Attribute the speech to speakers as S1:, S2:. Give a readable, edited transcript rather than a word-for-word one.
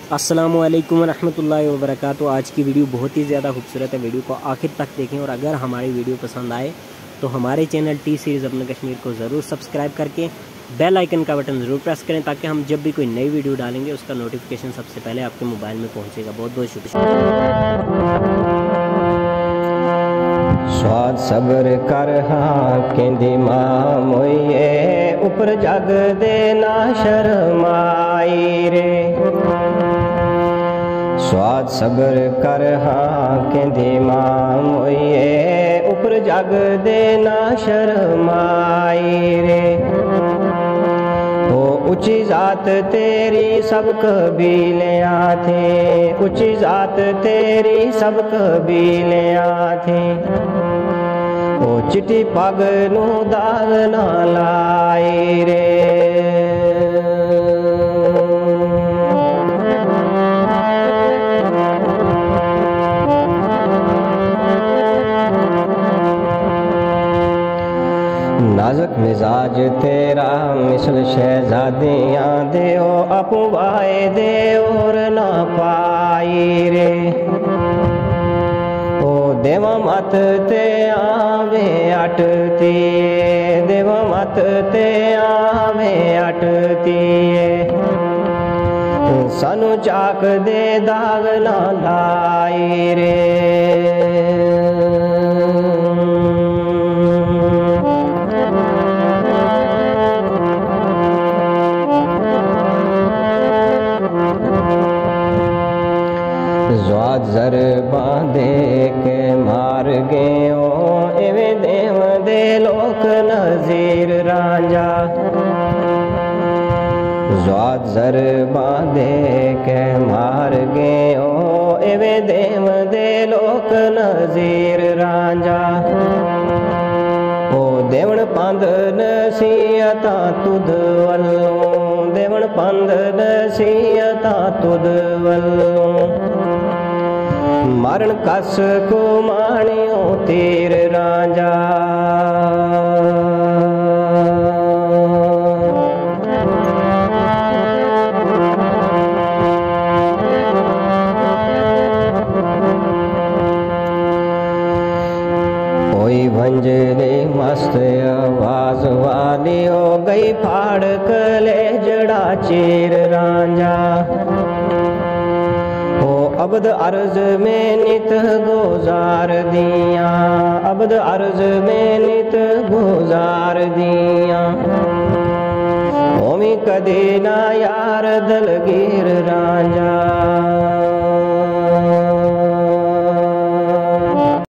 S1: अस्सलामुअलैकुम रहमतुल्लाहि व बरकातुहू। आज की वीडियो बहुत ही ज़्यादा खूबसूरत है। वीडियो को आखिर तक देखें और अगर हमारी वीडियो पसंद आए तो हमारे चैनल टी सीरीज़ अपने कश्मीर को ज़रूर सब्सक्राइब करके बेल आइकन का बटन ज़रूर प्रेस करें ताकि हम जब भी कोई नई वीडियो डालेंगे उसका नोटिफिकेशन सबसे पहले आपके मोबाइल में पहुँचेगा। बहुत बहुत शुक्रिया।
S2: स्वाद सब्र कर हाँ केंदी मां मोइए ऊपर जग दे ना शर्माई रे। स्वाद सब्र कर हाँ केंदी मां मोइए ऊपर जग दे ना शर्माई रे। ऊंची जात तेरी सब कबीलियाँ थे, ऊंची जात तेरी सब कबीलियाँ थे। ओ चिट्टी पग नू दाग ना लाई रे। नाजुक मिजाज तेरा मिसल शहजादियाँ दे ओ अपुवाए दे और ना पाई रे। ओ देवा मत ते आवे अटती, देवा मत ते आवे अटती। सानू चाक दे दाग ना लाई रे। ज़्वाद ज़र बांधे के मार गयो एवे देव दे लोक नज़ीर रांझा। ज़्वाद ज़र बांधे के मार गयो एवे देव दे लोक नज़ीर रांझा। ओ देवण पंध नसीहता तुद वल्लों, देवण पंध नसीहता तुद वल्लों। मरण कस को माणियो तीर रांझा। कोई भंजले मस्त आवाज वाली हो गई फाड़ कले जड़ा चीर रांझा। अबद अर्ज में नित गुजार दिया, अबद अर्ज में नित गुजार दिया। ओमी कदे ना यार दलगीर रांझा।